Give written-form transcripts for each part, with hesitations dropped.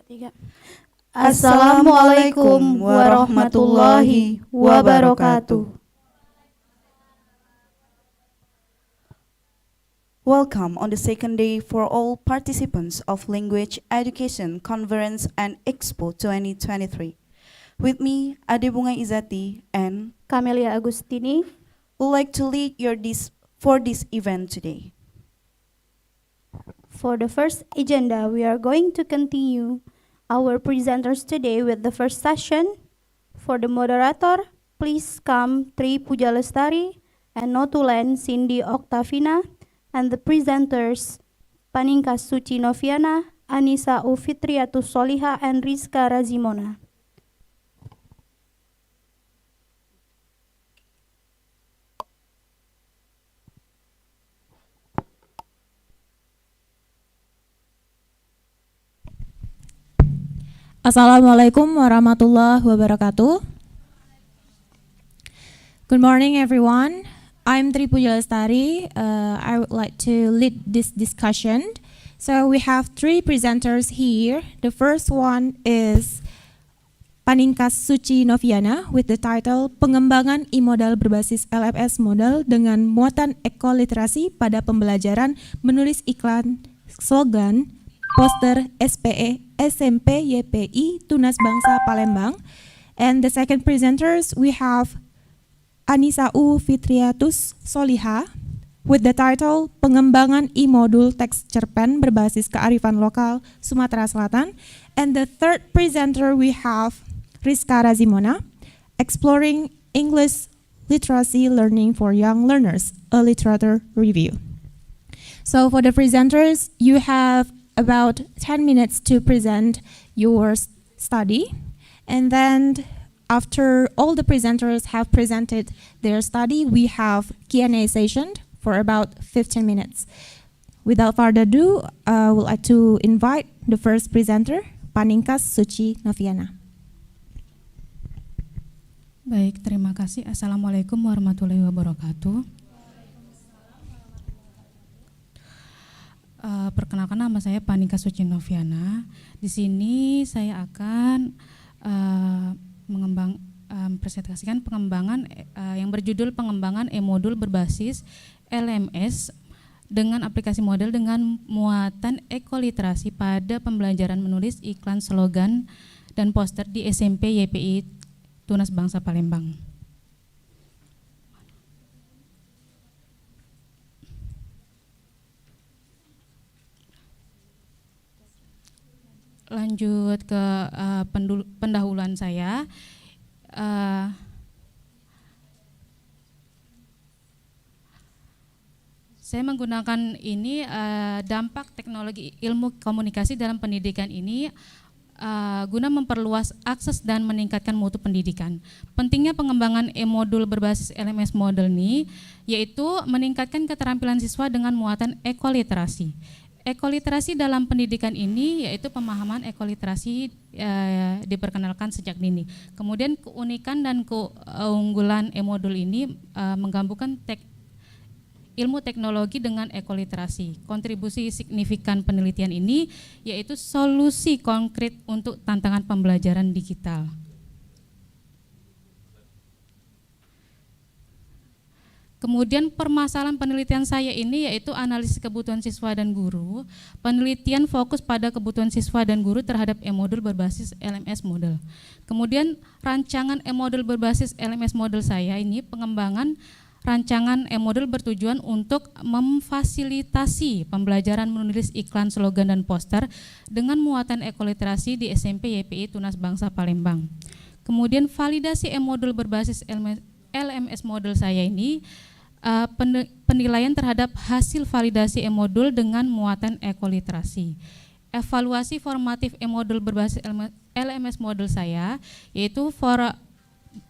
Tiga. Assalamualaikum warahmatullahi wabarakatuh. Welcome on the second day for all participants of Language Education Confrance and Expo 2023. With me, Ade Bunga Izati, and Camelia Agustini. would like to lead for this event today. For the first agenda, we are going to continue our presenters today with the first session. For the moderator, please come Tri Pujalestari and Notulen Cindy Octavina, and the presenters Paningkas Suci Noviana, Anissa Ufitriatus Soliha, and Rizka Razimona. Assalamualaikum warahmatullahi wabarakatuh. Good morning, everyone. I'm Tri Pujalestari. I would like to lead this discussion. So we have three presenters here. The first one is Paningkas Suci Noviana with the title Pengembangan e-modal berbasis LMS model dengan muatan ekoliterasi pada pembelajaran menulis iklan, slogan, poster, SPE, SMP, YPI, Tunas Bangsa Palembang. And the second presenters, we have Anissa Fitriatus Soliha with the title Pengembangan e-modul teks cerpen berbasis kearifan lokal Sumatera Selatan. And the third presenter, we have Rizka Razimona, Exploring English Literacy Learning for Young Learners, a literature review. So for the presenters, you have about 10 minutes to present your study, and then after all the presenters have presented their study, we have Q&A session for about 15 minutes. Without further ado, I would like to invite the first presenter, Paningkas Suci Noviana. Baik, terima kasih. Assalamualaikum warahmatullahi wabarakatuh. Perkenalkan, nama saya Paningkas Suci Noviana. Di sini saya akan presentasikan pengembangan yang berjudul pengembangan e-modul berbasis LMS dengan aplikasi model dengan muatan ekoliterasi pada pembelajaran menulis iklan, slogan, dan poster di SMP YPI Tunas Bangsa Palembang. Lanjut ke pendahuluan saya. Saya menggunakan ini dampak teknologi ilmu komunikasi dalam pendidikan ini guna memperluas akses dan meningkatkan mutu pendidikan. Pentingnya pengembangan e-modul berbasis LMS model ini yaitu meningkatkan keterampilan siswa dengan muatan ekoliterasi. Ekoliterasi dalam pendidikan ini yaitu pemahaman ekoliterasi diperkenalkan sejak dini. Kemudian keunikan dan keunggulan e-modul ini menggabungkan ilmu teknologi dengan ekoliterasi. Kontribusi signifikan penelitian ini yaitu solusi konkret untuk tantangan pembelajaran digital. Kemudian permasalahan penelitian saya ini yaitu analisis kebutuhan siswa dan guru. Penelitian fokus pada kebutuhan siswa dan guru terhadap e-modul berbasis LMS model. Kemudian rancangan e-modul berbasis LMS model saya ini pengembangan rancangan e-modul bertujuan untuk memfasilitasi pembelajaran menulis iklan, slogan, dan poster dengan muatan ekoliterasi di SMP YPI Tunas Bangsa Palembang. Kemudian validasi e-modul berbasis LMS model saya ini penilaian terhadap hasil validasi e-modul dengan muatan ekoliterasi. Evaluasi formatif e-modul berbasis LMS model saya yaitu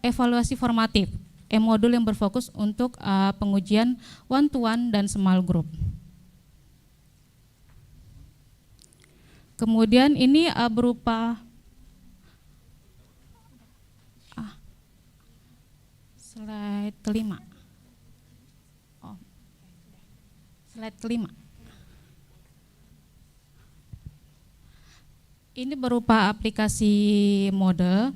evaluasi formatif e-modul yang berfokus untuk pengujian one-to-one dan small group. Kemudian ini berupa slide kelima. Slide kelima. Ini berupa aplikasi model.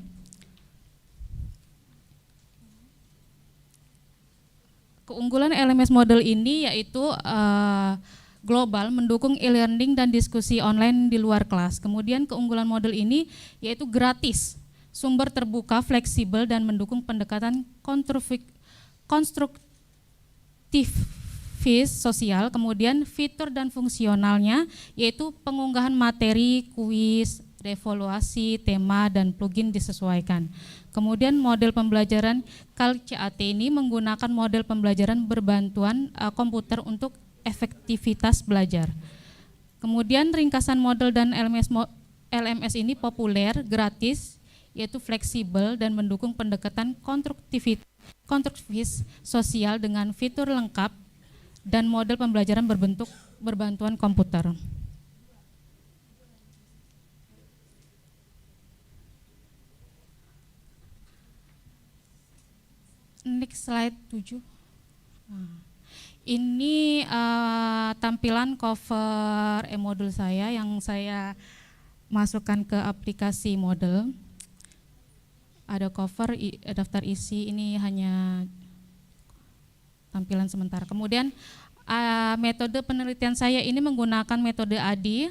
Keunggulan LMS model ini yaitu global, mendukung e-learning dan diskusi online di luar kelas. Kemudian keunggulan model ini yaitu gratis, sumber terbuka, fleksibel, dan mendukung pendekatan konstruktivis sosial. Kemudian fitur dan fungsionalnya yaitu pengunggahan materi, kuis, evaluasi, tema, dan plugin disesuaikan. Kemudian model pembelajaran CAT ini menggunakan model pembelajaran berbantuan komputer untuk efektivitas belajar. Kemudian ringkasan model dan LMS ini populer, gratis, yaitu fleksibel dan mendukung pendekatan konstruktivis sosial dengan fitur lengkap dan model pembelajaran berbentuk berbantuan komputer. Next slide 7. Ini tampilan cover e-modul saya yang saya masukkan ke aplikasi model. Ada cover, daftar isi, ini hanya tampilan sementara. Kemudian metode penelitian saya ini menggunakan metode ADI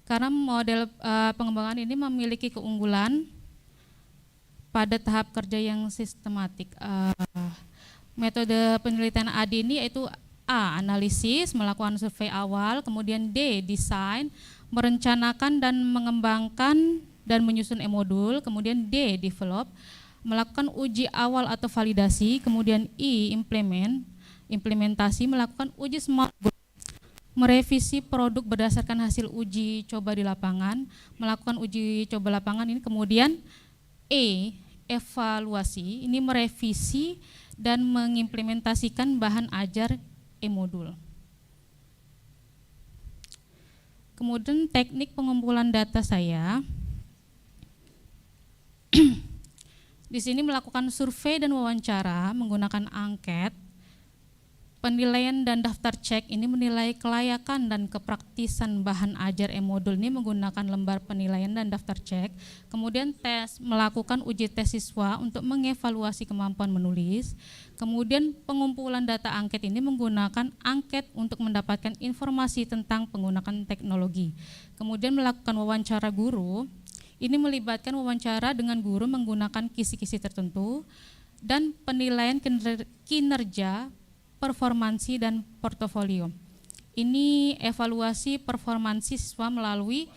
karena model pengembangan ini memiliki keunggulan pada tahap kerja yang sistematik. Metode penelitian ADI ini yaitu A. Analisis, melakukan survei awal, kemudian D. Desain, merencanakan dan mengembangkan dan menyusun e-modul, kemudian D. Develop, melakukan uji awal atau validasi, kemudian I. Implementasi, melakukan uji small group, merevisi produk berdasarkan hasil uji coba di lapangan, melakukan uji coba lapangan ini, kemudian E. Evaluasi, ini merevisi dan mengimplementasikan bahan ajar e-modul. Kemudian teknik pengumpulan data saya, di sini melakukan survei dan wawancara menggunakan angket. Penilaian dan daftar cek ini menilai kelayakan dan kepraktisan bahan ajar e-modul ini menggunakan lembar penilaian dan daftar cek. Kemudian tes, melakukan uji tes siswa untuk mengevaluasi kemampuan menulis. Kemudian pengumpulan data angket ini menggunakan angket untuk mendapatkan informasi tentang penggunaan teknologi. Kemudian melakukan wawancara guru, ini melibatkan wawancara dengan guru menggunakan kisi-kisi tertentu dan penilaian kinerja, performansi, dan portofolio. Ini evaluasi performansi siswa melalui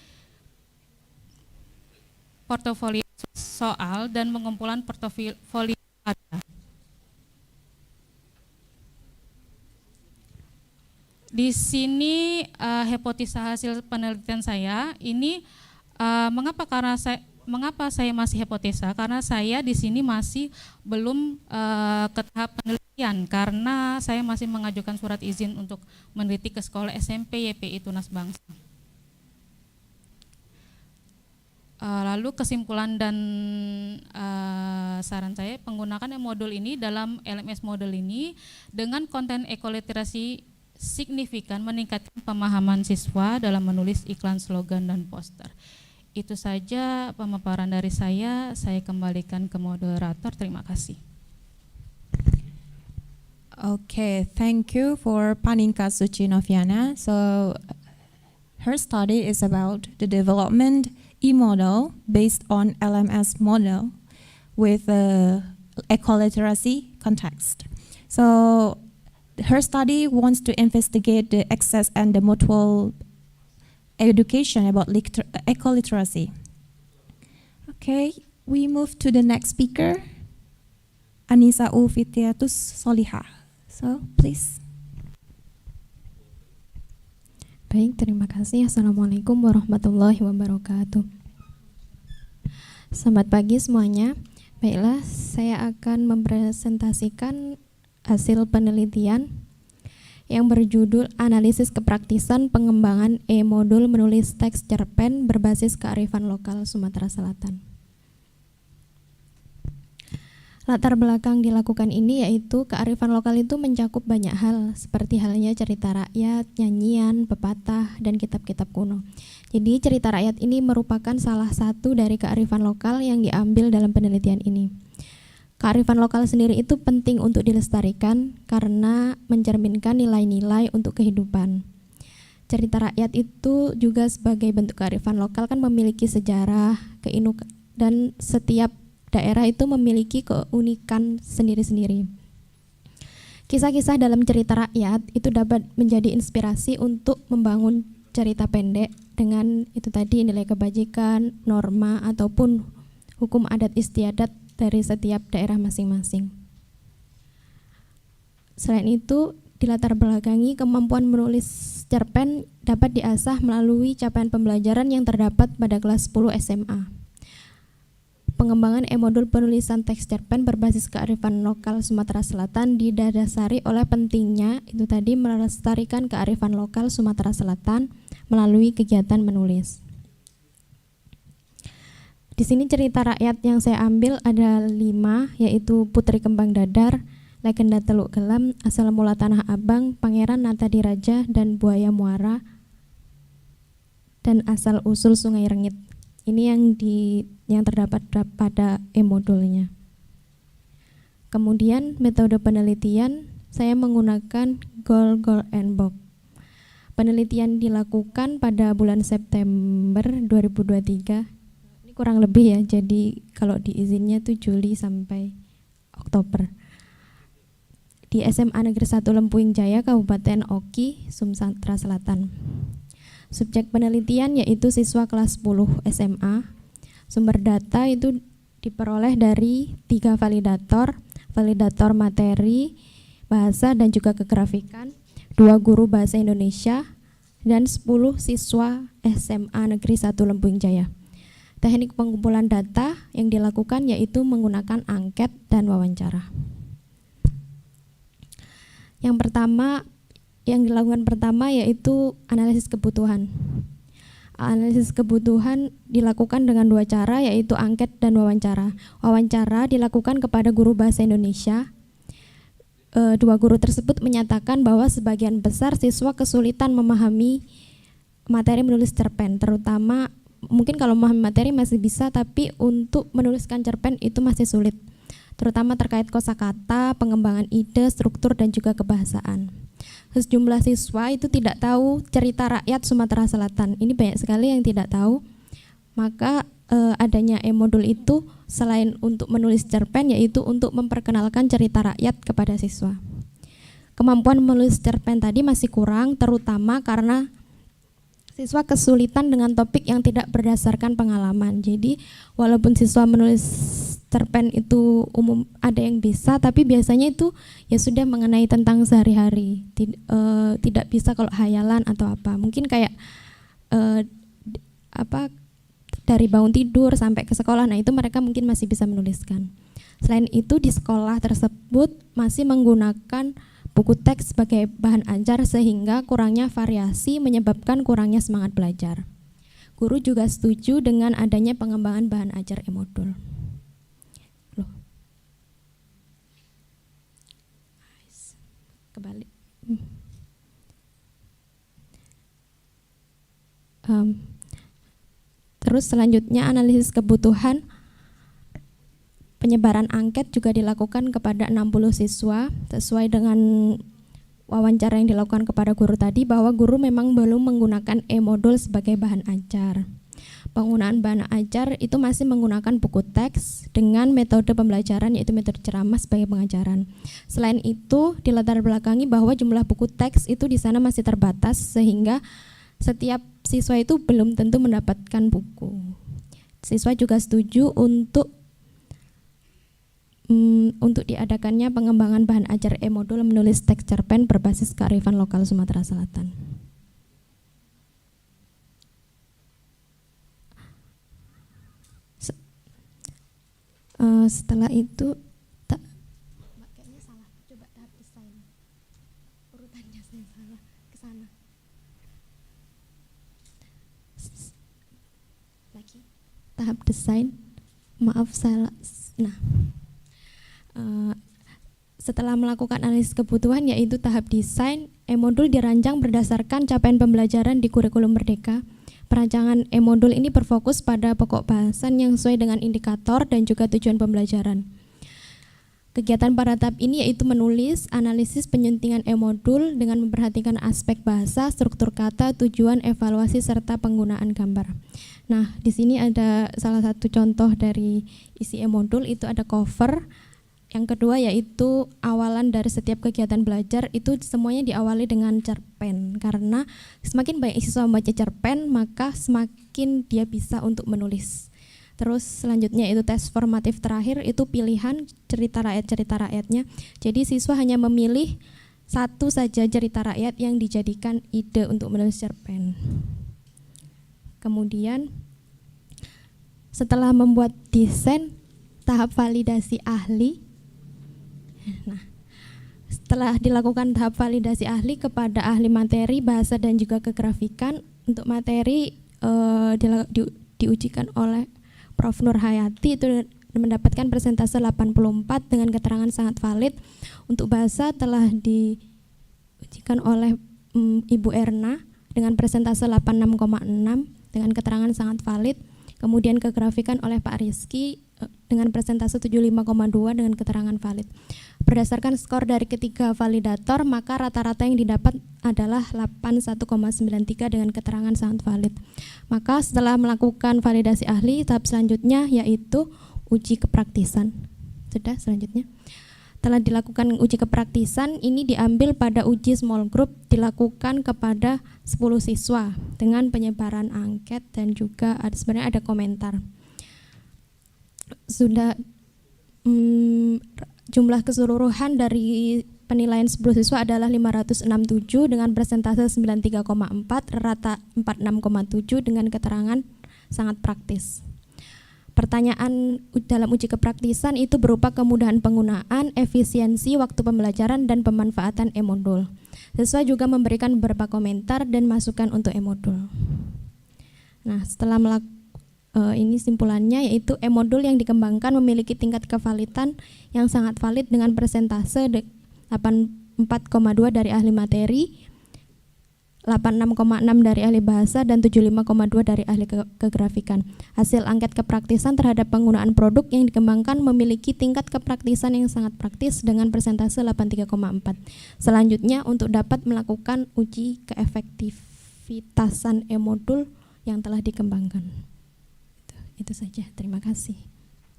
portofolio soal dan pengumpulan portofolio data. Di sini hipotesa hasil penelitian saya ini mengapa saya masih hipotesa? Karena saya di sini masih belum ke tahap penelitian karena saya masih mengajukan surat izin untuk meneliti ke sekolah SMP YPI Tunas Bangsa. Lalu kesimpulan dan saran saya, penggunaan modul ini dalam LMS model ini dengan konten ekoliterasi signifikan meningkatkan pemahaman siswa dalam menulis iklan, slogan, dan poster. Itu saja pemaparan dari saya kembalikan ke moderator. Terima kasih. Okay, thank you for Paninka Suci Noviana. So her study is about the development e-model based on LMS model with the ecoliteracy context. So her study wants to investigate the access and the mutual education about ecoliteracy. Okay, we move to the next speaker, Anissa Ufitiatus Solihah. So, please. Baik, terima kasih. Assalamualaikum warahmatullahi wabarakatuh. Selamat pagi semuanya. Baiklah, saya akan mempresentasikan hasil penelitian yang berjudul Analisis Kepraktisan Pengembangan e-modul Menulis Teks Cerpen Berbasis Kearifan Lokal Sumatera Selatan. Latar belakang dilakukan ini yaitu kearifan lokal itu mencakup banyak hal seperti halnya cerita rakyat, nyanyian, pepatah, dan kitab-kitab kuno. Jadi cerita rakyat ini merupakan salah satu dari kearifan lokal yang diambil dalam penelitian ini. Kearifan lokal sendiri itu penting untuk dilestarikan karena mencerminkan nilai-nilai untuk kehidupan. Cerita rakyat itu juga sebagai bentuk kearifan lokal kan memiliki sejarah, dan setiap daerah itu memiliki keunikan sendiri-sendiri. Kisah-kisah dalam cerita rakyat itu dapat menjadi inspirasi untuk membangun cerita pendek dengan itu tadi nilai kebajikan, norma, ataupun hukum adat istiadat dari setiap daerah masing-masing. Selain itu, dilatar belakangi kemampuan menulis cerpen dapat diasah melalui capaian pembelajaran yang terdapat pada kelas 10 SMA. Pengembangan e-modul penulisan teks cerpen berbasis kearifan lokal Sumatera Selatan didasari oleh pentingnya itu tadi melestarikan kearifan lokal Sumatera Selatan melalui kegiatan menulis. Di sini cerita rakyat yang saya ambil ada 5, yaitu Putri Kembang Dadar, Legenda Teluk Gelam, Asal Mula Tanah Abang, Pangeran Nata Diraja, dan Buaya Muara, dan Asal Usul Sungai Rengit. Ini yang terdapat pada e-modulnya. Kemudian metode penelitian saya menggunakan goal and box. Penelitian dilakukan pada bulan September 2023. Ini kurang lebih ya, jadi kalau diizinnya tuh Juli sampai Oktober. Di SMA Negeri 1 Lempuing Jaya, Kabupaten Oki, Sumatera Selatan. Subjek penelitian yaitu siswa kelas 10 SMA. Sumber data itu diperoleh dari 3 validator materi, bahasa, dan juga kegrafikan, 2 guru bahasa Indonesia, dan 10 siswa SMA Negeri 1 Lempuing Jaya. Teknik pengumpulan data yang dilakukan yaitu menggunakan angket dan wawancara. Yang dilakukan pertama yaitu analisis kebutuhan. Analisis kebutuhan dilakukan dengan 2 cara, yaitu angket dan wawancara. Wawancara dilakukan kepada guru bahasa Indonesia. 2 guru tersebut menyatakan bahwa sebagian besar siswa kesulitan memahami materi menulis cerpen, terutama mungkin kalau memahami materi masih bisa, tapi untuk menuliskan cerpen itu masih sulit, terutama terkait kosakata, pengembangan ide, struktur, dan juga kebahasaan. Sejumlah siswa itu tidak tahu cerita rakyat Sumatera Selatan. Ini banyak sekali yang tidak tahu. Maka adanya e-modul itu selain untuk menulis cerpen yaitu untuk memperkenalkan cerita rakyat kepada siswa. Kemampuan menulis cerpen tadi masih kurang, terutama karena siswa kesulitan dengan topik yang tidak berdasarkan pengalaman. Jadi walaupun siswa menulis cerpen itu umum ada yang bisa, tapi biasanya itu ya sudah mengenai tentang sehari-hari, tidak bisa kalau hayalan atau apa. Mungkin kayak dari bangun tidur sampai ke sekolah, nah itu mereka mungkin masih bisa menuliskan. Selain itu di sekolah tersebut masih menggunakan buku teks sebagai bahan ajar sehingga kurangnya variasi menyebabkan kurangnya semangat belajar. Guru juga setuju dengan adanya pengembangan bahan ajar e-modul. Kebalik. Terus selanjutnya analisis kebutuhan. Penyebaran angket juga dilakukan kepada 60 siswa sesuai dengan wawancara yang dilakukan kepada guru tadi, bahwa guru memang belum menggunakan e-modul sebagai bahan ajar. Penggunaan bahan ajar itu masih menggunakan buku teks dengan metode pembelajaran yaitu metode ceramah sebagai pengajaran. Selain itu dilatar belakangi bahwa jumlah buku teks itu di sana masih terbatas sehingga setiap siswa itu belum tentu mendapatkan buku. Siswa juga setuju untuk diadakannya pengembangan bahan ajar e-modul menulis teks cerpen berbasis kearifan lokal Sumatera Selatan. Setelah itu kayaknya salah, coba tahap desain urutannya saya salah ke sana lagi tahap desain, maaf salah. Nah, Setelah melakukan analisis kebutuhan yaitu tahap desain, e-modul dirancang berdasarkan capaian pembelajaran di kurikulum Merdeka. Perancangan e-modul ini berfokus pada pokok bahasan yang sesuai dengan indikator dan juga tujuan pembelajaran. Kegiatan pada tahap ini yaitu menulis, analisis penyuntingan e-modul dengan memperhatikan aspek bahasa, struktur kata, tujuan, evaluasi, serta penggunaan gambar. Nah, di sini ada salah satu contoh dari isi e-modul, itu ada cover. Yang kedua yaitu awalan dari setiap kegiatan belajar, itu semuanya diawali dengan cerpen. Karena semakin banyak siswa membaca cerpen, maka semakin dia bisa untuk menulis. Terus selanjutnya itu tes formatif terakhir, itu pilihan cerita rakyatnya. Jadi siswa hanya memilih satu saja cerita rakyat yang dijadikan ide untuk menulis cerpen. Kemudian setelah membuat desain, tahap validasi ahli. Nah, setelah dilakukan tahap validasi ahli kepada ahli materi, bahasa dan juga kegrafikan, untuk materi diujikan oleh Prof. Nur Hayati, itu mendapatkan persentase 84 dengan keterangan sangat valid. Untuk bahasa telah diujikan oleh Ibu Erna dengan persentase 86,6 dengan keterangan sangat valid. Kemudian kegrafikan oleh Pak Rizky dengan persentase 75,2 dengan keterangan valid. Berdasarkan skor dari ketiga validator, maka rata-rata yang didapat adalah 81,93 dengan keterangan sangat valid. Maka setelah melakukan validasi ahli, tahap selanjutnya yaitu uji kepraktisan. Sudah, selanjutnya. Setelah dilakukan uji kepraktisan, ini diambil pada uji small group, dilakukan kepada 10 siswa dengan penyebaran angket dan juga sebenarnya ada komentar. Sudah jumlah keseluruhan dari penilaian 10 siswa adalah 567 dengan persentase 93,4, rata 46,7 dengan keterangan sangat praktis. Pertanyaan dalam uji kepraktisan itu berupa kemudahan penggunaan, efisiensi waktu pembelajaran, dan pemanfaatan e-modul. Siswa juga memberikan beberapa komentar dan masukan untuk e-modul. Nah, setelah ini simpulannya yaitu e-modul yang dikembangkan memiliki tingkat kevalidan yang sangat valid dengan persentase 84,2 dari ahli materi, 86,6 dari ahli bahasa, dan 75,2 dari ahli kegrafikan. Hasil angket kepraktisan terhadap penggunaan produk yang dikembangkan memiliki tingkat kepraktisan yang sangat praktis dengan persentase 83,4. Selanjutnya untuk dapat melakukan uji keefektivitasan e-modul yang telah dikembangkan. Itu saja, terima kasih.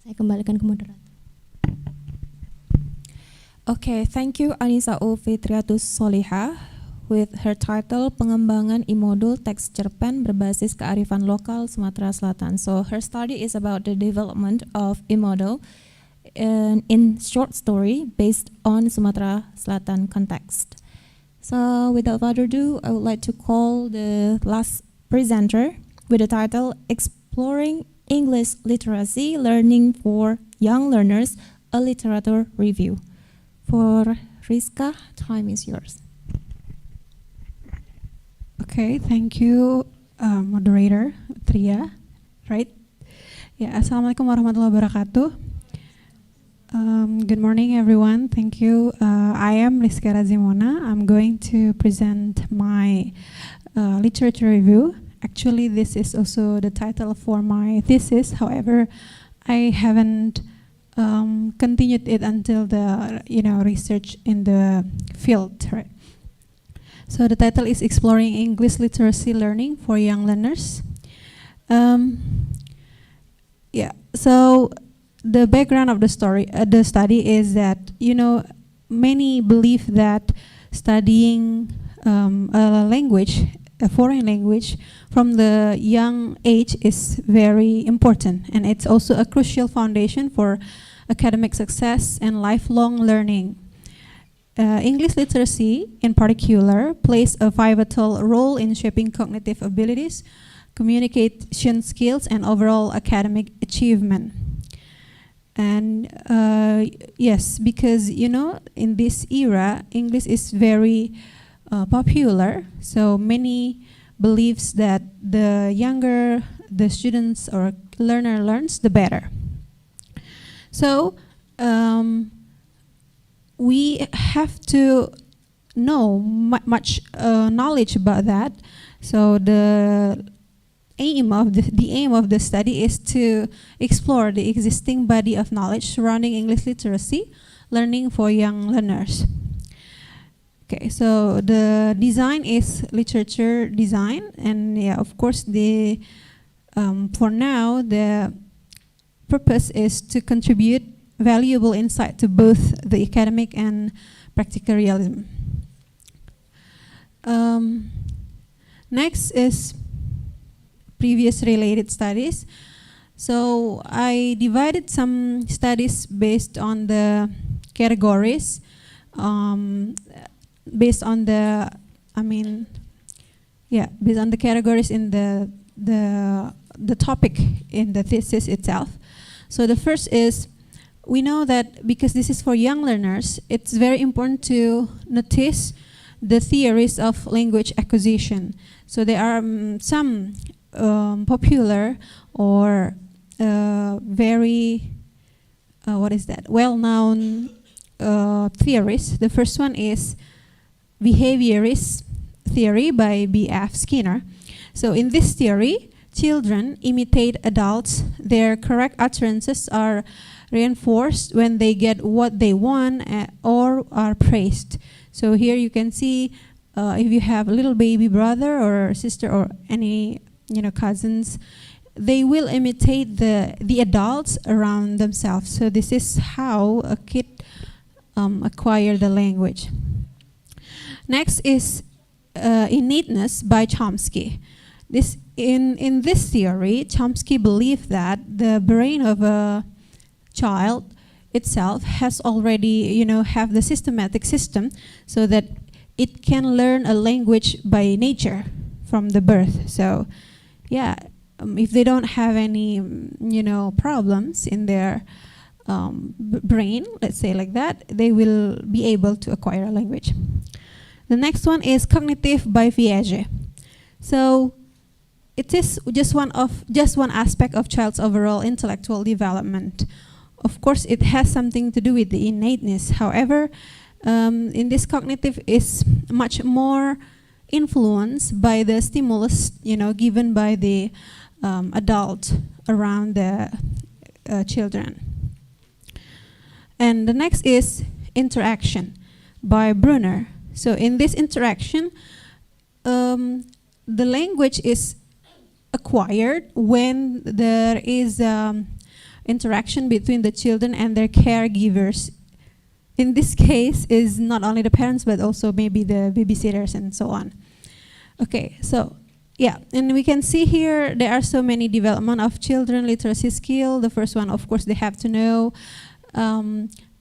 Saya kembalikan ke moderator. Okay, thank you Anissa Fitriatus Soliha with her title Pengembangan e-modul teks cerpen berbasis kearifan lokal Sumatera Selatan. So her study is about the development of e-modul in short story based on Sumatera Selatan context. So without further ado, I would like to call the last presenter with the title Exploring English Literacy Learning for Young Learners, a Literature Review. For Rizka, time is yours. Okay, thank you, moderator Tria, right? Ya, assalamualaikum warahmatullahi wabarakatuh. Good morning, everyone. Thank you. I am Rizka Razimona. I'm going to present my literature review. Actually, this is also the title for my thesis. However, I haven't continued it until the research in the field, right? So the title is Exploring English Literacy Learning for Young Learners. So the background of the study is that many believe that studying a foreign language from the young age is very important, and it's also a crucial foundation for academic success and lifelong learning. English literacy, in particular, plays a pivotal role in shaping cognitive abilities, communication skills, and overall academic achievement. And yes, because in this era, English is very popular, so many believes that the younger the students or learner learns, the better. So we have to know much knowledge about that. So the aim of the study is to explore the existing body of knowledge surrounding English literacy learning for young learners. Okay, so the design is literature design, and yeah, of course, the for now the purpose is to contribute valuable insight to both the academic and practical realism. Next is previous related studies. So I divided some studies based on the categories, based on the, based on the categories in the topic in the thesis itself. So the first is, we know that because this is for young learners, it's very important to notice the theories of language acquisition. So there are some popular or very well-known theories. The first one is behaviorist theory by B.F. Skinner. So in this theory, children imitate adults. Their correct utterances are reinforced when they get what they want or are praised. So here you can see if you have a little baby brother or sister or any cousins, they will imitate the adults around themselves. So this is how a kid acquire the language. Next is innateness by Chomsky. In this theory, Chomsky believed that the brain of a child itself has already, have the systematic system so that it can learn a language by nature from the birth. So, yeah, if they don't have any, problems in their brain, let's say like that, they will be able to acquire a language. The next one is cognitive by Piaget. So it is just one aspect of child's overall intellectual development. Of course, it has something to do with the innateness. However, in this cognitive is much more influenced by the stimulus, given by the adult around the children. And the next is interaction by Brunner. So in this interaction, the language is acquired when there is interaction between the children and their caregivers. In this case, is not only the parents, but also maybe the babysitters and so on. Okay, so yeah, and we can see here there are so many development of children literacy skill. The first one, of course, they have to know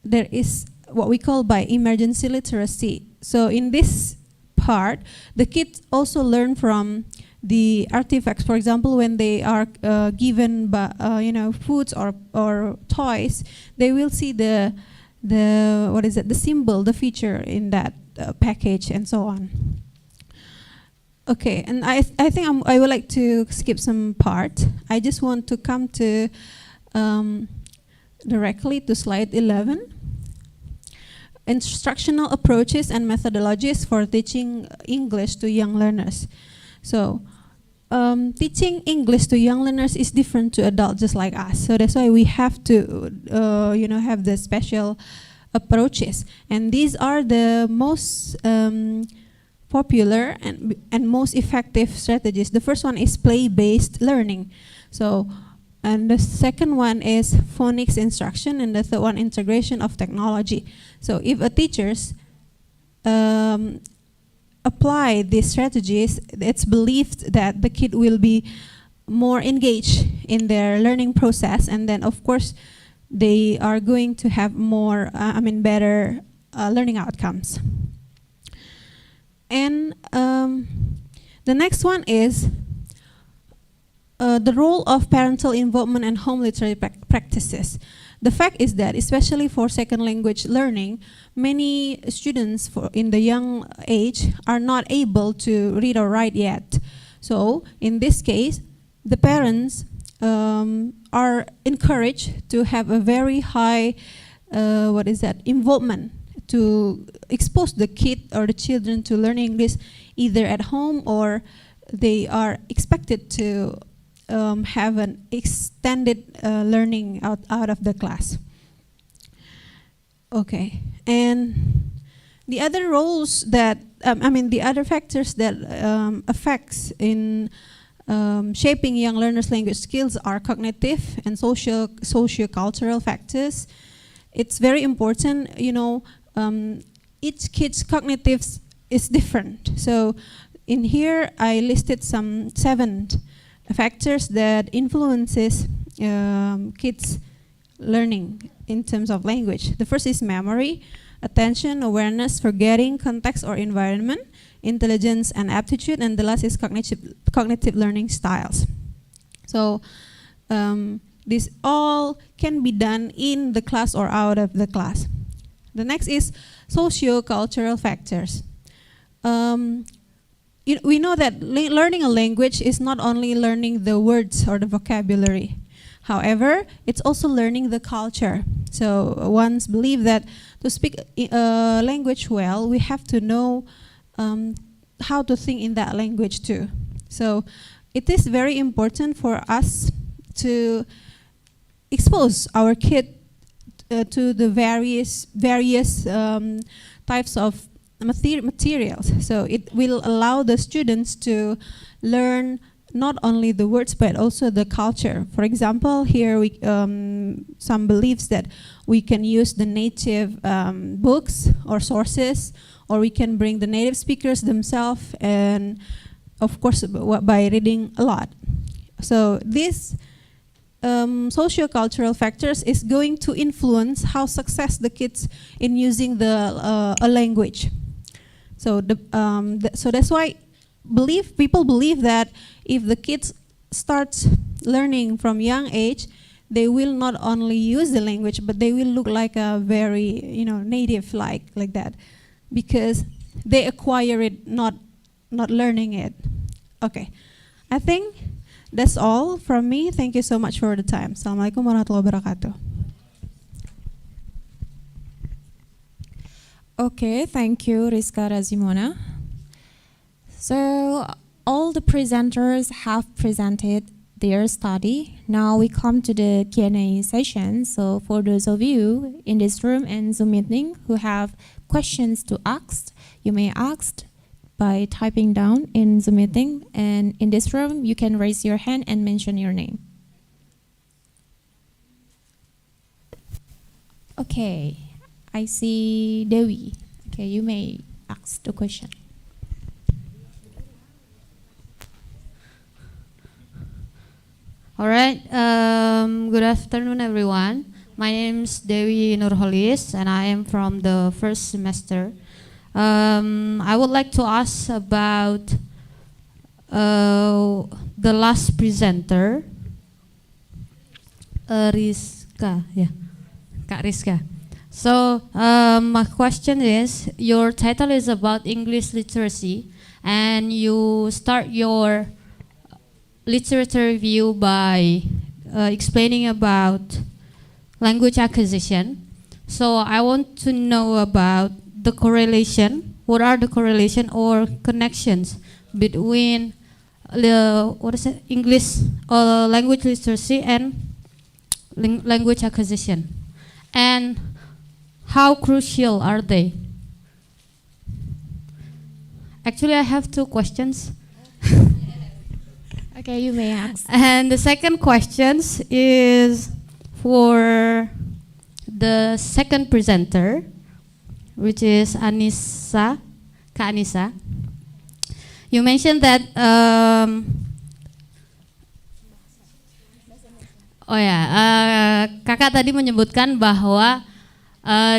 there is what we call by emergency literacy. So in this part, the kids also learn from the artifacts. For example, when they are given foods or toys, they will see the symbol, the feature in that package and so on. Okay, and I think I would like to skip some part. I just want to come to directly to slide 11. Instructional approaches and methodologies for teaching English to young learners. So teaching English to young learners is different to adults just like us. So that's why we have to have the special approaches. And these are the most popular and most effective strategies. The first one is play-based learning. So, and the second one is phonics instruction, and the third one, integration of technology. So if a teachers apply these strategies, it's believed that the kid will be more engaged in their learning process, and then of course they are going to have more, better learning outcomes. And the next one is the role of parental involvement and home literary practices. The fact is that, especially for second language learning, many students in the young age are not able to read or write yet. So in this case, the parents are encouraged to have a very high involvement to expose the kid or the children to learn English either at home, or they are expected to have an extended learning out of the class. Okay, and the other roles that, the other factors that affects in shaping young learners' language skills are cognitive and socio-cultural factors. It's very important, each kid's cognitives is different. So in here, I listed some 7 factors that influences kids' learning in terms of language. The first is memory, attention, awareness, forgetting, context or environment, intelligence and aptitude, and the last is cognitive learning styles. So this all can be done in the class or out of the class. The next is socio-cultural factors. We know that learning a language is not only learning the words or the vocabulary. However, it's also learning the culture. So one's believe that to speak a language well, we have to know how to think in that language too. So it is very important for us to expose our kid to the various types of materials. So it will allow the students to learn not only the words but also the culture. For example, here we some beliefs that we can use the native books or sources, or we can bring the native speakers themselves, and of course by reading a lot. So this socio-cultural factors is going to influence how success the kids in using the a language. So so that's why people believe that if the kids start learning from young age, they will not only use the language, but they will look like a very native like that, because they acquire it, not learning it. Okay, I think that's all from me. Thank you so much for the time. Assalamualaikum warahmatullahi wabarakatuh. Okay, thank you, Rizka Razimona. So all the presenters have presented their study. Now we come to the Q&A session. So for those of you in this room and Zoom meeting who have questions to ask, you may ask by typing down in Zoom meeting, and in this room you can raise your hand and mention your name. Okay, I see Dewi. Okay, you may ask the question. All right. Good afternoon, everyone. My name is Dewi Nurholis, and I am from the first semester. I would like to ask about the last presenter, Rizka. Yeah, Kak Rizka. So my question is, your title is about English literacy, and you start your literature review by explaining about language acquisition. So I want to know about the correlation. What are the correlation or connections between English language literacy and language acquisition, and how crucial are they? Actually, I have 2 questions. Okay, you may ask. And the second question is for the second presenter, which is Anissa, Kak Anissa. You mentioned that kakak tadi menyebutkan bahwa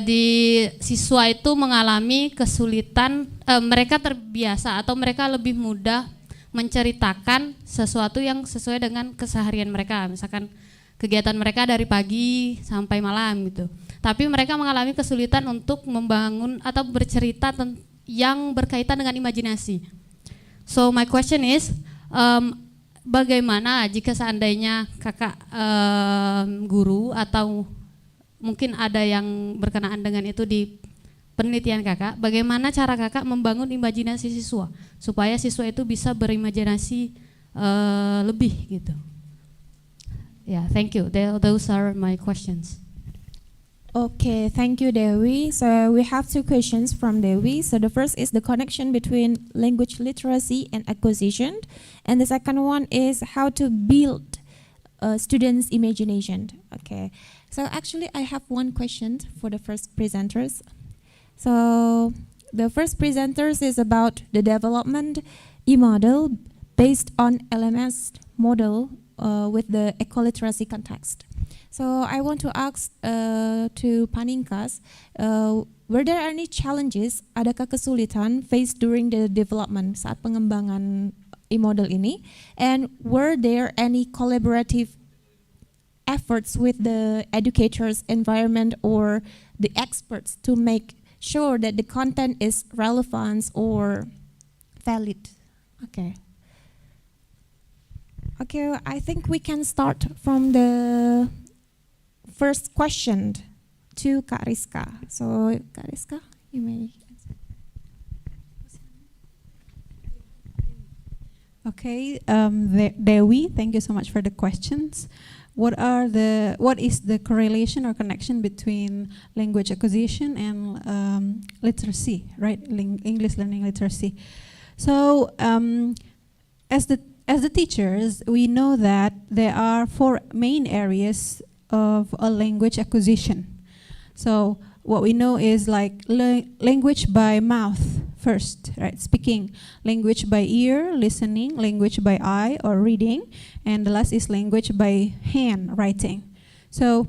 di siswa itu mengalami kesulitan, mereka terbiasa atau mereka lebih mudah menceritakan sesuatu yang sesuai dengan keseharian mereka, misalkan kegiatan mereka dari pagi sampai malam gitu. Tapi mereka mengalami kesulitan untuk membangun atau bercerita yang berkaitan dengan imajinasi. So my question is, bagaimana jika seandainya kakak guru atau mungkin ada yang berkenaan dengan itu di penelitian kakak, bagaimana cara kakak membangun imajinasi siswa supaya siswa itu bisa berimajinasi lebih gitu. Yeah, thank you. Those are my questions. Okay, thank you, Dewi. So we have two questions from Dewi. So the first is the connection between language literacy and acquisition, and the second one is how to build students' imagination. Okay, so actually I have one question for the first presenters. So the first presenters is about the development e-model based on LMS model with the eco-literacy context. So I want to ask to Paningkas, were there any challenges, adakah kesulitan faced during the development saat pengembangan e-model ini, and were there any collaborative efforts with the educators, environment, or the experts to make sure that the content is relevant or valid? Okay. Okay, I think we can start from the first question to Kak Rizka. So, Kak Rizka, you may answer. Okay, Dewi, thank you so much for the questions. What is the correlation or connection between language acquisition and literacy, right? English learning literacy. So, as the teachers, we know that there are 4 main areas of a language acquisition. So what we know is like language by mouth first, right? Speaking, language by ear, listening, language by eye or reading, and the last is language by hand, writing. So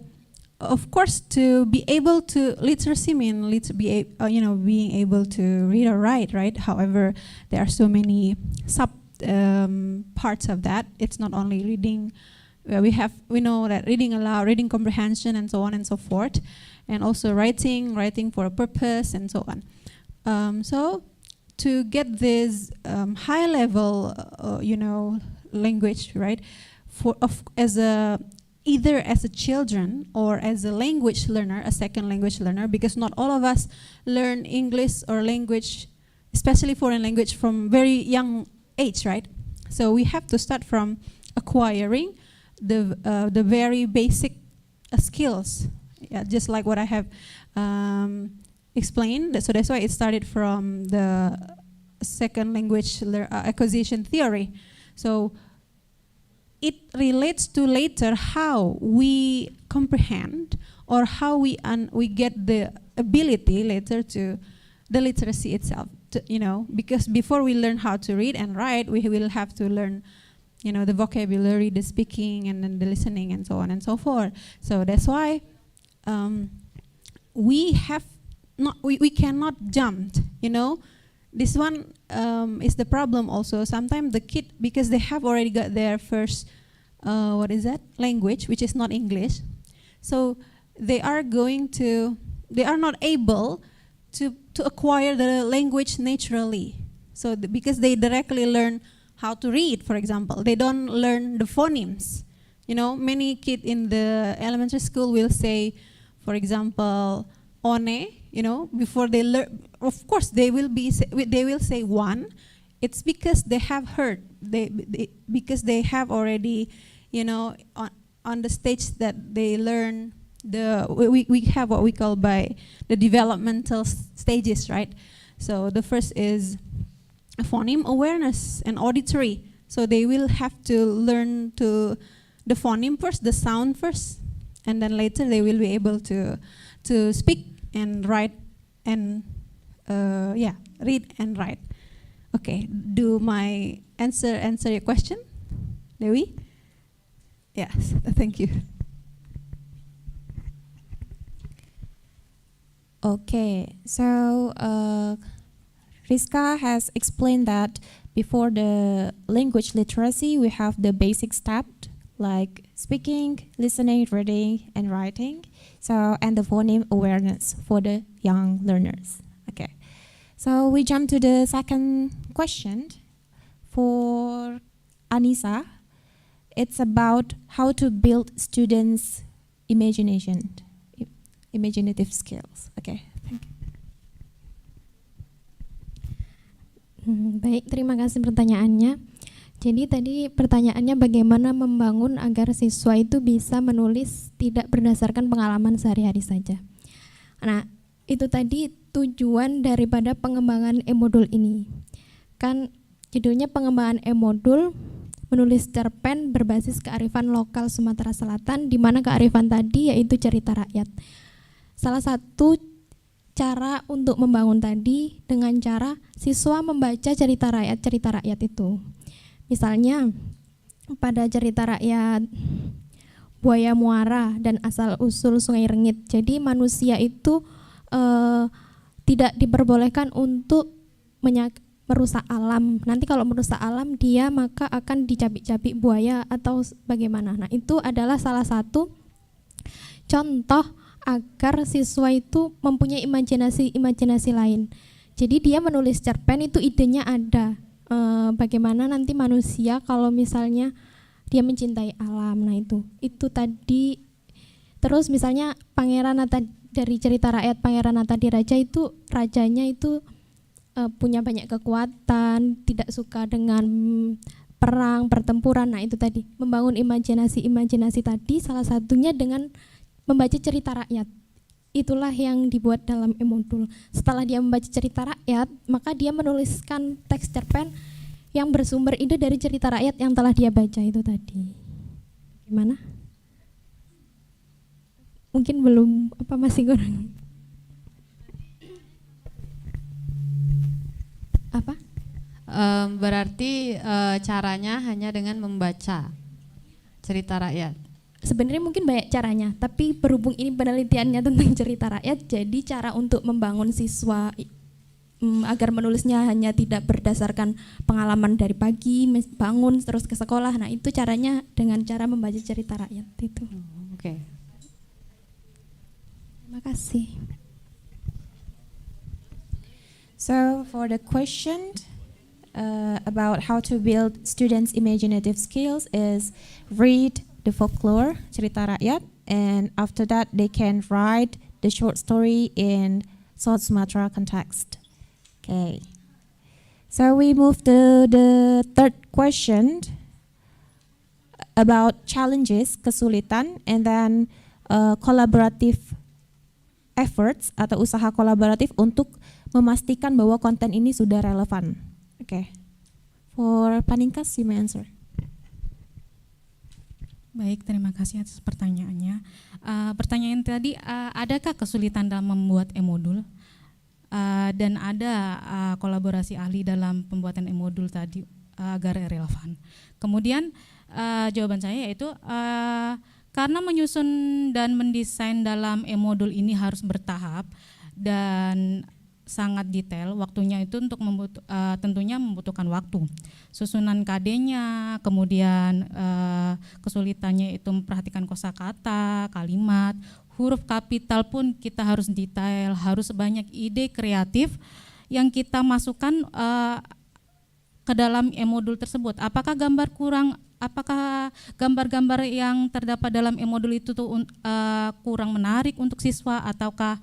of course, to be able to literacy means being able to read or write, right? However, there are so many parts of that. It's not only reading. We know that reading aloud, reading comprehension, and so on and so forth, and also writing for a purpose, and so on. So to get this high level, language, right? Either as a children or as a language learner, a second language learner, because not all of us learn English or language, especially foreign language, from very young age, right? So we have to start from acquiring the very basic skills, just like what I have explained. So that's why it started from the second language acquisition theory. So it relates to later how we comprehend or how we get the ability later to the literacy itself. Because before we learn how to read and write, we will have to learn, the vocabulary, the speaking, and then the listening, and so on and so forth. So that's why we cannot jump. This one is the problem also. Sometimes the kid, because they have already got their first language, which is not English, so they are not able to acquire the language naturally. So because they directly learn how to read, for example, they don't learn the phonemes. Many kids in the elementary school will say, for example, one, before they learn. Of course, they will say one. It's because they have heard. Because they have already, on the stage that they learn. We have what we call by the developmental stages, right? So the first is phoneme awareness and auditory. So they will have to learn the phoneme first, the sound first, and then later they will be able to speak and write and read and write. Okay, do my answer your question, Dewi? Yes, thank you. Okay, so Rizka has explained that before the language literacy, we have the basic steps like speaking, listening, reading, and writing. So, and the phoneme awareness for the young learners. Okay, so we jump to the second question for Anissa. It's about how to build students' imaginative skills. Okay, thank you. Baik, terima kasih pertanyaannya. Jadi tadi pertanyaannya bagaimana membangun agar siswa itu bisa menulis tidak berdasarkan pengalaman sehari-hari saja. Nah, itu tadi tujuan daripada pengembangan e-modul ini. Kan judulnya pengembangan e-modul menulis cerpen berbasis kearifan lokal Sumatera Selatan, di mana kearifan tadi yaitu cerita rakyat. Salah satu cara untuk membangun tadi dengan cara siswa membaca cerita rakyat itu. Misalnya pada cerita rakyat buaya muara dan asal-usul Sungai Rengit. Jadi manusia itu tidak diperbolehkan untuk merusak alam. Nanti kalau merusak alam dia maka akan dicabik-cabik buaya atau bagaimana. Nah, itu adalah salah satu contoh agar siswa itu mempunyai imajinasi lain. Jadi dia menulis cerpen itu idenya ada. Bagaimana nanti manusia kalau misalnya dia mencintai alam. Nah, itu tadi. Terus misalnya Pangeran Nata dari cerita rakyat Pangeran Natadiraja itu rajanya itu punya banyak kekuatan, tidak suka dengan perang, pertempuran. Nah, itu tadi membangun imajinasi tadi salah satunya dengan membaca cerita rakyat. Itulah yang dibuat dalam e-modul. Setelah dia membaca cerita rakyat, maka dia menuliskan teks cerpen yang bersumber ide dari cerita rakyat yang telah dia baca itu tadi. Gimana? Mungkin belum, masih kurang? Apa? Berarti caranya hanya dengan membaca cerita rakyat. Sebenarnya mungkin banyak caranya, tapi berhubung ini penelitiannya tentang cerita rakyat, jadi cara untuk membangun siswa agar menulisnya hanya tidak berdasarkan pengalaman dari pagi bangun terus ke sekolah. Nah, itu caranya dengan cara membaca cerita rakyat itu. Oke. Terima kasih. So for the question about how to build students' imaginative skills is read the folklore, cerita rakyat, and after that they can write the short story in South Sumatra context. Okay. So we move to the third question about challenges, kesulitan, and then collaborative efforts atau usaha kolaboratif untuk memastikan bahwa konten ini sudah relevan. Okay. For Paningkas, you may answer. Baik, terima kasih atas pertanyaannya. Pertanyaan tadi, adakah kesulitan dalam membuat e-modul? Dan ada kolaborasi ahli dalam pembuatan e-modul tadi agar relevan. Kemudian jawaban saya yaitu karena menyusun dan mendesain dalam e-modul ini harus bertahap dan sangat detail, waktunya itu untuk tentunya membutuhkan waktu. Susunan KD-nya, kemudian kesulitannya itu memperhatikan kosakata, kalimat, huruf kapital pun kita harus detail, harus banyak ide kreatif yang kita masukkan ke dalam e-modul tersebut. Apakah gambar-gambar yang terdapat dalam e-modul itu tuh kurang menarik untuk siswa, ataukah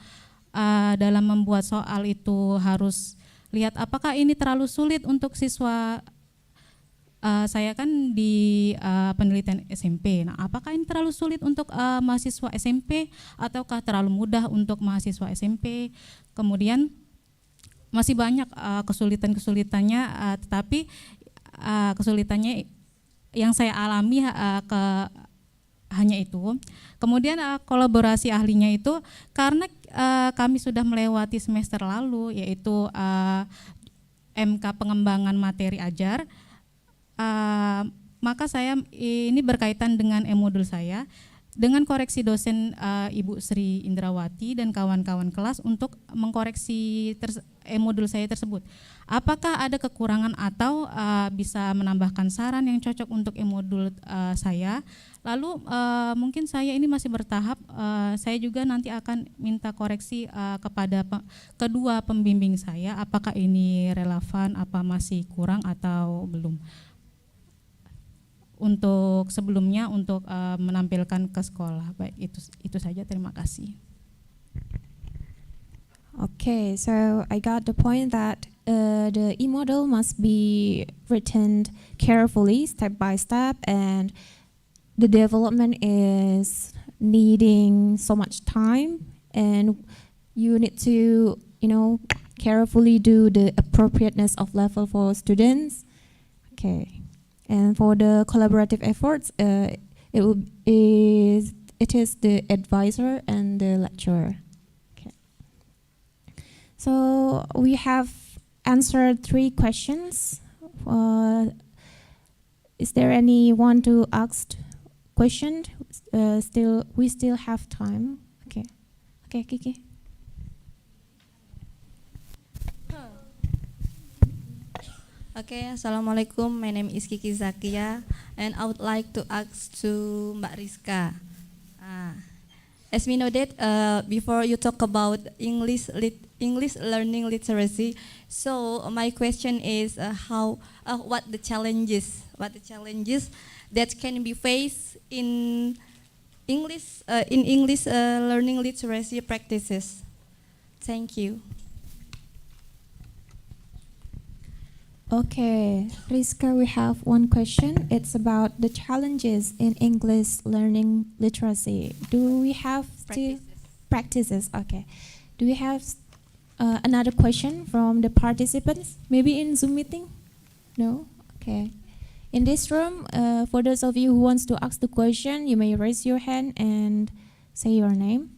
dalam membuat soal itu harus lihat apakah ini terlalu sulit untuk siswa. Saya kan di penelitian SMP. Nah, apakah ini terlalu sulit untuk mahasiswa SMP ataukah terlalu mudah untuk mahasiswa SMP? Kemudian masih banyak kesulitannya, tetapi kesulitannya yang saya alami hanya itu. Kemudian kolaborasi ahlinya itu karena kami sudah melewati semester lalu, yaitu MK pengembangan materi ajar. Maka saya ini berkaitan dengan e-modul saya dengan koreksi dosen Ibu Sri Indrawati dan kawan-kawan kelas untuk mengkoreksi e-modul saya tersebut. Apakah ada kekurangan atau bisa menambahkan saran yang cocok untuk e-modul saya? Lalu mungkin saya ini masih bertahap, saya juga nanti akan minta koreksi kepada kedua pembimbing saya, apakah ini relevan, apa masih kurang atau belum. Untuk sebelumnya untuk menampilkan ke sekolah. Baik, itu saja, terima kasih. Okay, so I got the point that the e-model must be written carefully, step by step, and the development is needing so much time, and you need to, carefully do the appropriateness of level for students. Okay, and for the collaborative efforts, it is the advisor and the lecturer. Okay. So we have answered 3 questions. Is there anyone to ask question? We still have time. Okay. Okay, Kiki. Okay, Assalamualaikum. My name is Kiki Zakia, and I would like to ask to Mbak Rizka. As we know that before you talk about English learning literacy, so my question is what the challenges that can be faced in English learning literacy practices. Thank you. Okay, Rizka, we have one question. It's about the challenges in English learning literacy. Do we have practices? Okay. Do we have another question from the participants? Maybe in Zoom meeting? No? Okay. In this room, for those of you who wants to ask the question, you may raise your hand and say your name.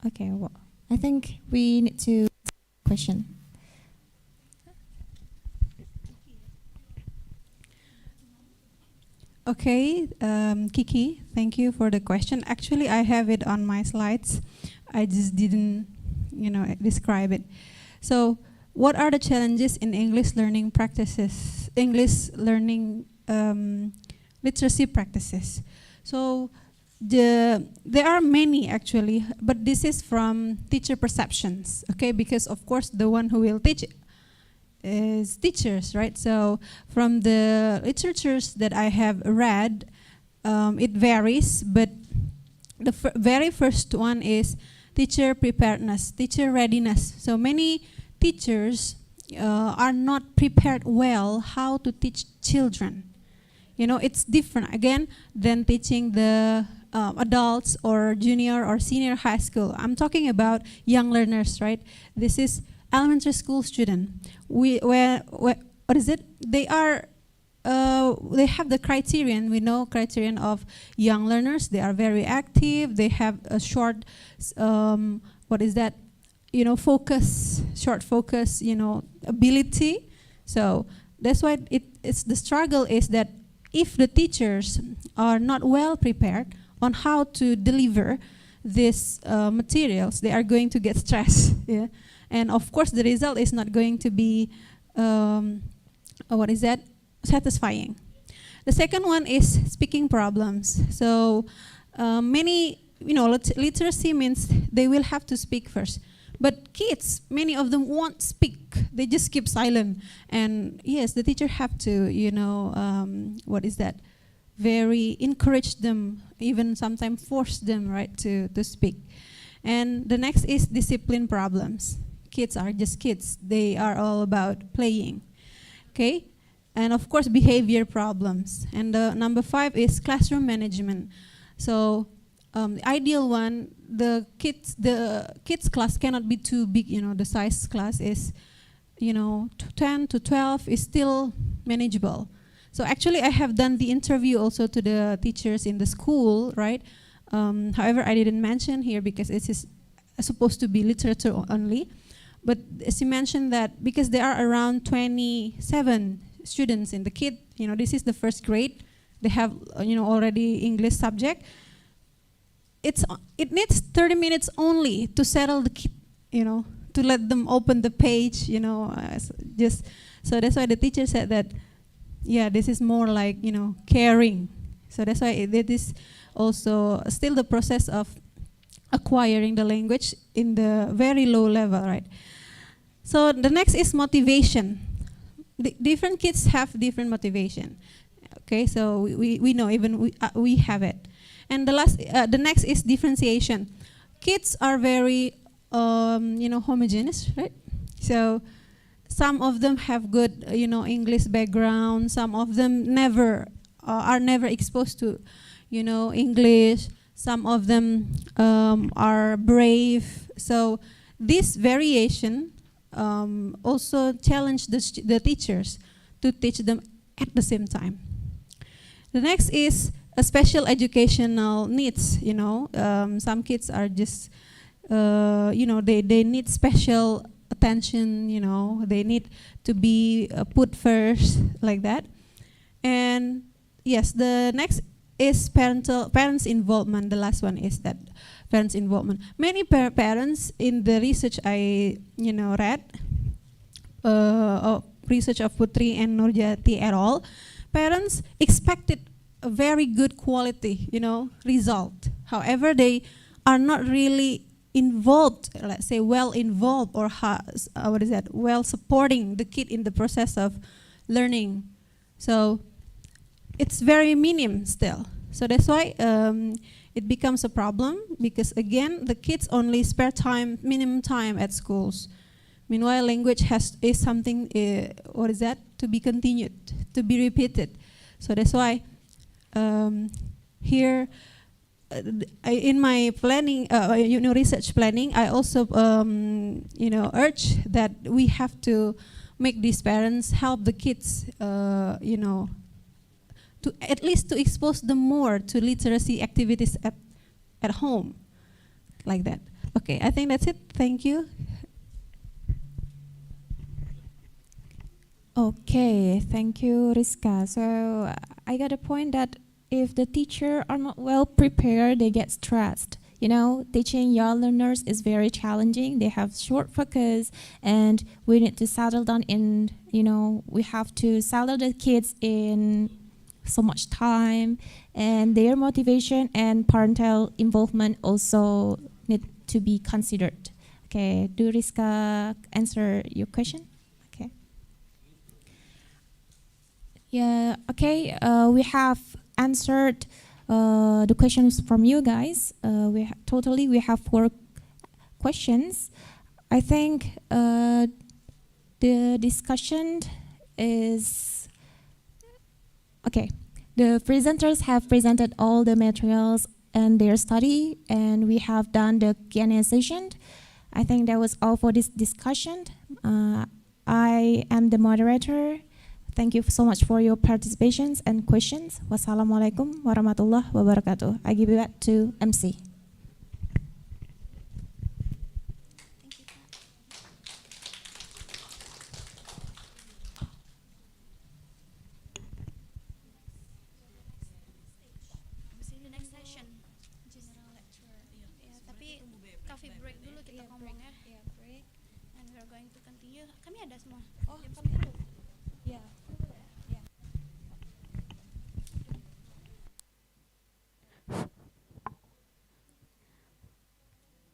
Okay, well, I think we need to question. Okay, Kiki, thank you for the question. Actually, I have it on my slides. I just didn't, describe it. So, what are the challenges in English learning practices, English learning literacy practices? So, there are many actually, but this is from teacher perceptions, okay? Because of course, the one who will teach is teachers, right? So from the literatures that I have read, it varies, but the very first one is teacher preparedness, teacher readiness. So many teachers are not prepared well how to teach children. It's different again than teaching the adults or junior or senior high school. I'm talking about young learners, right? This is elementary school student. What is it? They are. They have the criterion. We know criterion of young learners. They are very active. They have a short. What is that? Focus, short focus. Ability. So that's why it's the struggle is that if the teachers are not well prepared on how to deliver these materials, they are going to get stressed. Yeah. And of course, the result is not going to be, satisfying. The second one is speaking problems. So many, literacy means they will have to speak first. But kids, many of them won't speak. They just keep silent. And yes, the teacher have to, very encourage them, even sometimes force them, right, to speak. And the next is discipline problems. Kids are just kids. They are all about playing, okay? And of course, behavior problems. And number 5 is classroom management. So the ideal one, the kids class cannot be too big. The size class is, 10 to 12 is still manageable. So actually, I have done the interview also to the teachers in the school, right? However, I didn't mention here because it is supposed to be literature only. But as you mentioned that because there are around 27 students in the kid, this is the first grade. They have, already English subject. It needs 30 minutes only to settle the kid, to let them open the page, so that's why the teacher said that, yeah, this is more like, caring. So that's why it is also still the process of acquiring the language in the very low level, right? So the next is motivation. Different kids have different motivation. Okay, so we know even we have it. And the next is differentiation. Kids are very homogeneous, right? So some of them have good, English background. Some of them are never exposed to, English. Some of them are brave. So this variation also challenge the teachers to teach them at the same time. The next is a special educational needs. Some kids are just, they need special attention. They need to be put first, like that. And yes, the next is parents' involvement. The last one is that parents' involvement. Many parents in the research I read, research of Putri and Nurjati et al., parents expected a very good quality, result. However, they are not really involved, let's say well involved, or well supporting the kid in the process of learning. So it's very minimum still. So that's why it becomes a problem, because again, the kids only spare minimum time at schools. Meanwhile, language is something, to be continued, to be repeated. So that's why here, in my planning, research planning, I also, urge that we have to make these parents help the kids, to at least to expose them more to literacy activities at home, like that. Okay, I think that's it. Thank you. Okay, thank you, Rizka. So I got a point that if the teacher are not well prepared, they get stressed. Teaching young learners is very challenging. They have short focus, and we need to settle down in, we have to settle the kids in so much time, and their motivation and parental involvement also need to be considered. Okay, do Rizka answer your question? Okay. Yeah, okay, we have answered the questions from you guys. We have 4 questions. I think the discussion is okay. The presenters have presented all the materials and their study, and we have done the Q&A session. I think that was all for this discussion. I am the moderator. Thank you so much for your participations and questions. Wassalamualaikum warahmatullahi wabarakatuh. I give it back to MC. Coffee break dulu kita ngomongnya. Break. And we are going to continue. Kami ada semua. Oh, kami ada. Yeah.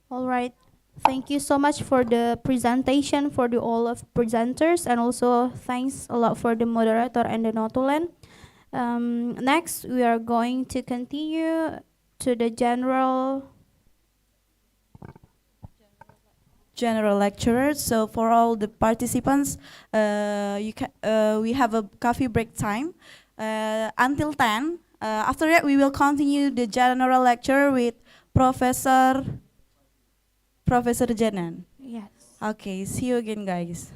All right. Thank you so much for the presentation, for all of presenters, and also thanks a lot for the moderator and the notulen. Next, we are going to continue to the general lecturer. So for all the participants, we have a coffee break time until 10. After that, we will continue the general lecture with Professor Janan. yes. Okay, see you again, guys.